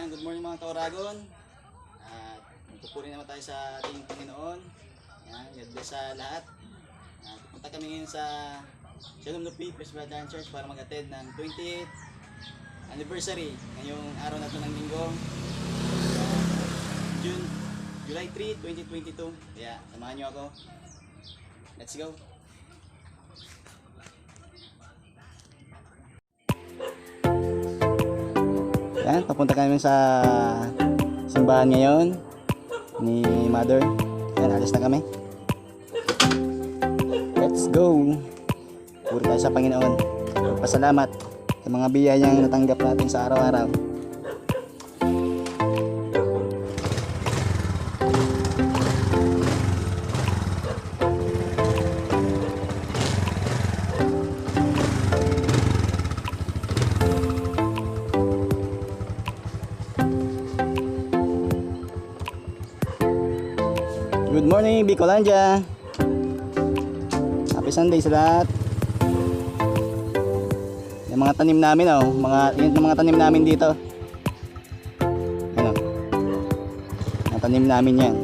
Yan, good morning mga Kauragon. At magpupuri naman tayo sa ating Panginoon. Yan, God bless sa lahat. At pupunta kami ngayon sa Shalom Lupi Presbyterian Church para mag-attend ng 20th anniversary ngayong araw na ito ng linggo. July 3, 2022. Kaya samahan nyo ako. Let's go! Yan, papunta kami sa simbahan ngayon ni Mother. Yan, alis na kami. Let's go! Puri tayo sa Panginoon. Pasalamat sa mga biyayang natanggap natin sa araw-araw. Good morning, Bicolandia. Happy Sunday sa lahat. Yung mga tanim namin, yung mga tanim namin dito. Ano? Mga tanim namin yan.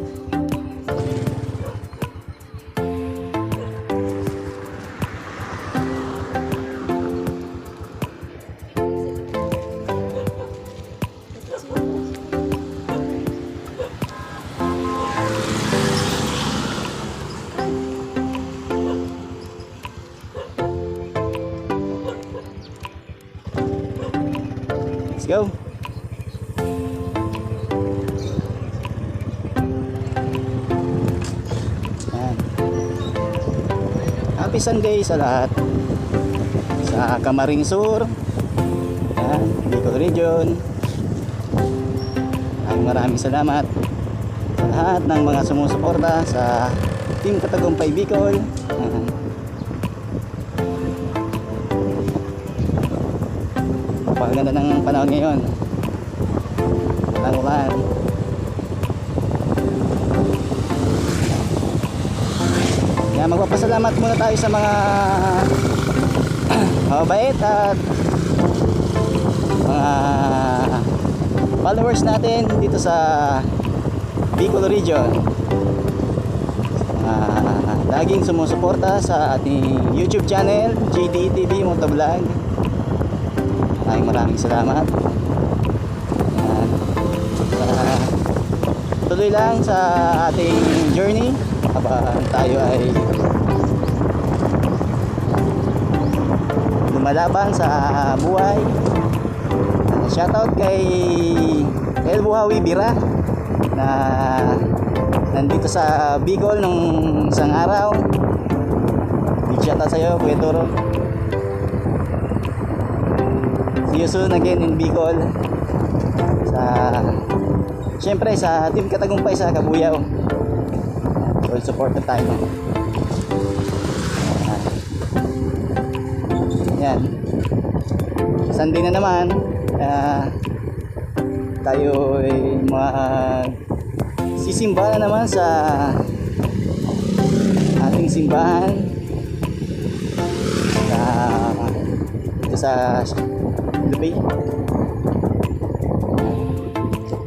Let's go. Yan. Happy Sunday sa lahat. Sa Camarin Sur. Yan, Bicol Region. Maraming salamat sa lahat ng mga sumusuporta sa Team Katagumpay Bicol. Yan. Napakaganda ng panahon ngayon. Walang ulan. Kaya magpapasalamat muna tayo sa mga mabait at mga followers natin dito sa Bicol Region. Laging sumusuporta sa ating YouTube channel, JDTV Motovlog. Maraming salamat. Tuloy lang sa ating journey habang tayo ay lumalaban sa buhay. Shoutout kay El Buhawi Bira na nandito sa Bicol nung isang araw. Big shoutout sa iyo, Kuya Toro. See you soon again in Bicol. Siyempre sa Team Katagumpay sa Kabuyaw. Full support na tayo. Yan. Sunday na naman. Tayo ay sisimba na naman sa ating simbahan. Ito sa Lupi.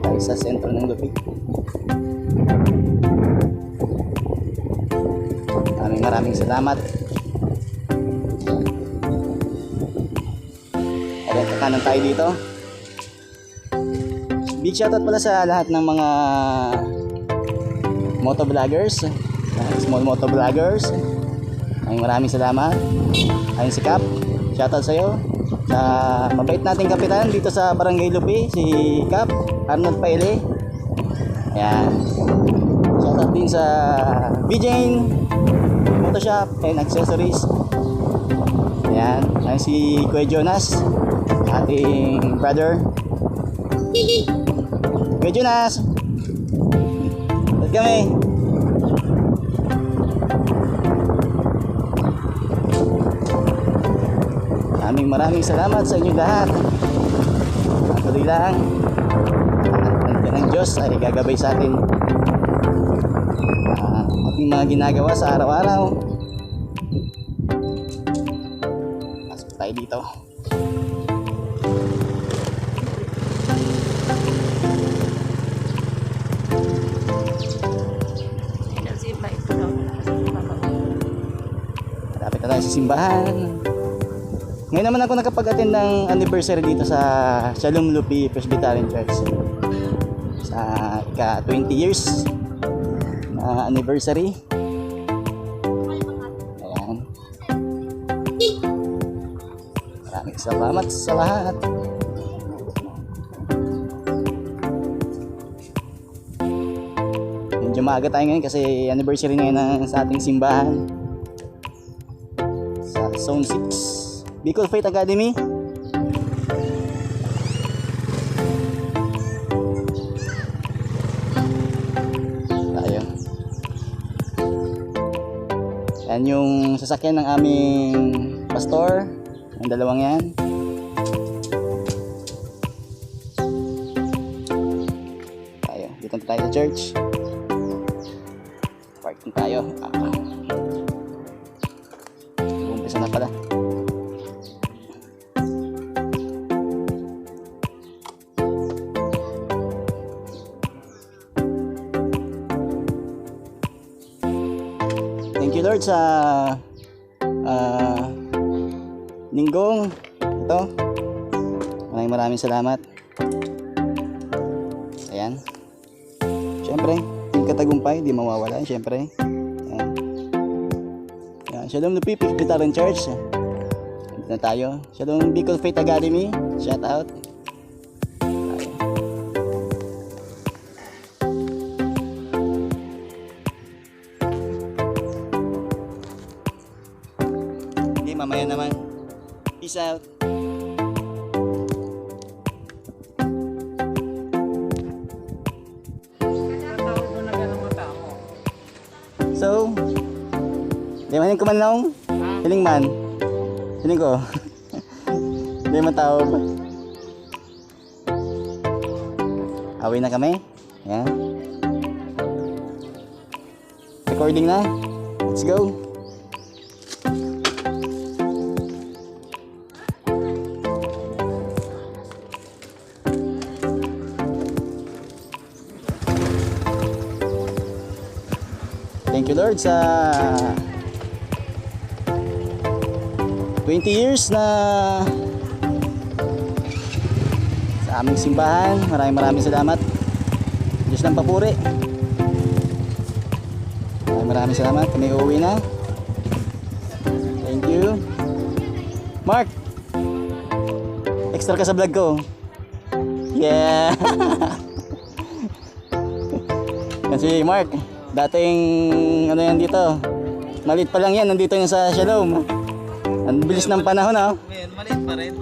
Tayo sa sentro ng Lupi. Maraming salamat. Alright, kanan tayo dito. Big shoutout pala sa lahat ng mga motovloggers, small motovloggers. Maraming salamat. Ayun si Cap, shoutout sa iyo. Sa mabait nating kapitan dito sa Barangay Lupi, si Cap Arnold Paile. Ayan. Shoutout din sa VJane Photoshop and Accessories. Ayan. Ayan si Kuya Jonas, ating brother. Kuya Jonas, let's kami. Maraming salamat sa inyo lahat. Tuloy lang. Nandiyan ang Diyos ay gagabay sa atin. Ating mga ginagawa sa araw-araw. Pasok tayo dito. Punta tayo sa simbahan. Ngayon naman ako nakapag-attend ng anniversary dito sa Shalom Lupi Presbyterian Church. Sa ika 20 years na anniversary. Ayan. Maraming salamat sa lahat. Medyo maaga tayo ngayon kasi anniversary ngayon sa ating simbahan sa Zone 6 Bicol Faith Academy. Tayo. Yan yung sasakyan ng aming pastor, yung dalawang yan. Tayo, dito na tayo sa church. Parking tayo. Umpisa na pala. Thank you Lord sa linggong ito. Maraming salamat. Ayan. Siyempre, yung katagumpay, di mawawala. Siyempre. Ayan. Ayan. Shalom Lupi Presbyterian Church. Dito na tayo. Shalom Bicol Faith Academy. Shout out. Tayo. Okay, mamaya naman. Peace out. So, di man yung kumanlong? Hiling man? Hiling ko? Di man tao ba? Away na kami? Ayan. Recording na? Let's go! Thank you Lord sa 20 years na sa aming simbahan. Maraming salamat. Diyos ng papuri. Maraming salamat. Kami uuwi na. Thank you. Mark, extra ka sa vlog ko. Yeah. Kasi Mark, dating ano yan dito, maliit pa lang yan, nandito yan sa Shalom. Ang bilis ng panahon, ha? Ngayon, maliit pa rin.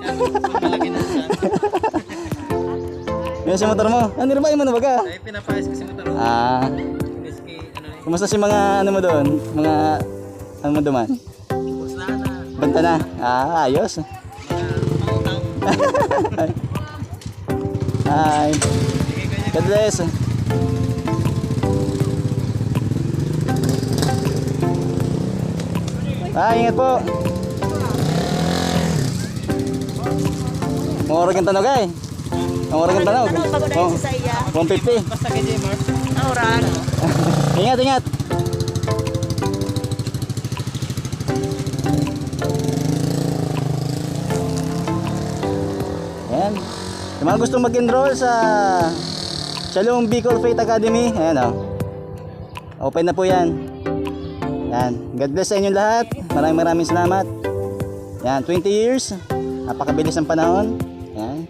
Malaki na siya. Yan si motor mo. Ano rin ba yung baga? Ay, pinapayos kasi motor. Miski, ano eh. Kumusta si mga ano mo doon? Mga ano mo duman? Bus na na. Banta na. Ayos. Mga utang. Hi. God bless. Ingat po. Mangorog ang tanog ay. Mangorog ang tanog. Oh, 150. Basta kay Jemar. Auran. Ingat. Ayan. Yung mga gustong mag-enroll sa Shalom Bicol Faith Academy, ayan o. Open na po yan. Yan. God bless sa inyong lahat. Maraming salamat. Yan, 20 years. Napakabilis ng panahon. Yan.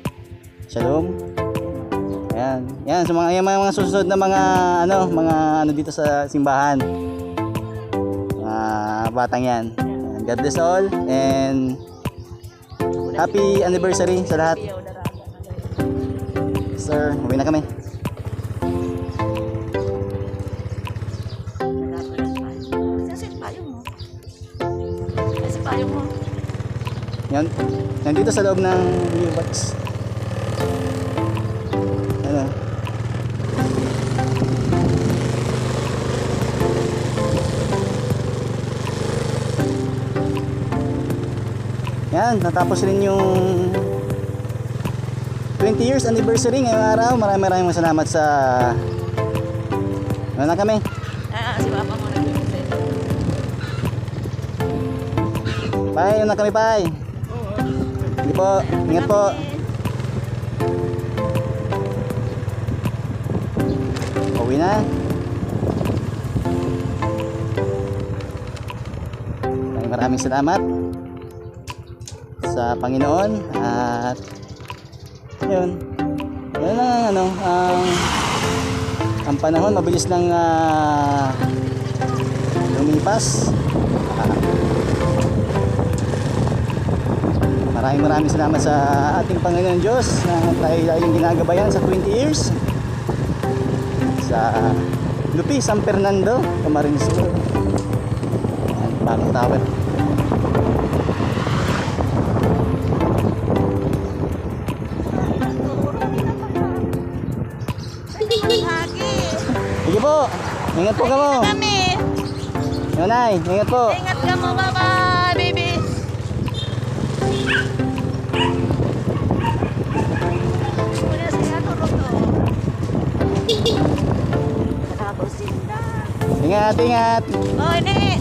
Shalom. Yan. Yan, sa mga susunod na mga ano dito sa simbahan. Mga batang yan. Yan. God bless all and happy anniversary sa lahat. Sir, uwi na kami. Yan. Nandito sa loob ng U-Box. Ano? Yan, natapos rin yung 20 years anniversary ngayong araw. Maraming salamat sa ano na kami. Si Papa mo nag-represent. Bye, yun na kami, bye. Sige po, ingat po. Uwi na. Maraming salamat sa Panginoon at yun lang ang ano ang panahon mabilis lang lumipas. Maraming salamat sa ating Panginoon Diyos na tayo laging ginagabayan sa 20 years sa Lupi, San Fernando, Camarines Sur. Bagong tower. Sige po, ingat po ka mo. Kami. Yunay, ingat po. Ingat ka mo, bye-bye, baby. Muna siya tulog to. Nakabusinda. Ingat, ingat. Oh, ini.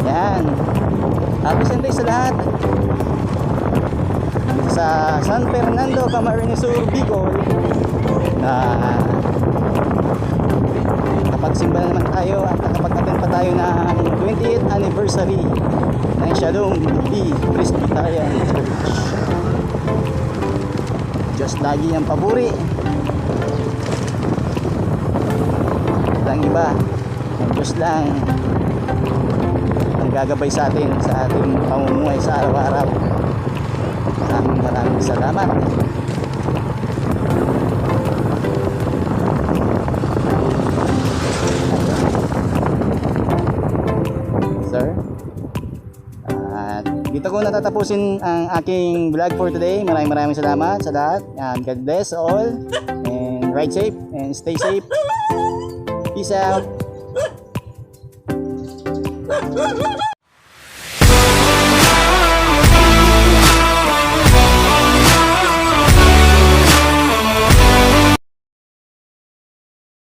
Yan. Happy Sunday sa lahat. Sa San Fernando, Camarines Sur, Bicol. Nakapagsimba na naman tayo at nakapag-attend pa tayo ng 28th anniversary ng Shalom B Presbyterian Church. Diyos lagi ang paburi. Walang iba. Ang Diyos lang ang gagabay sa atin sa ating pamumuhay sa araw-araw. Maraming salamat. Sir. At dito ko natatapusin ang aking vlog for today. Maraming salamat sa lahat. And God bless all. And ride safe and stay safe. Peace out.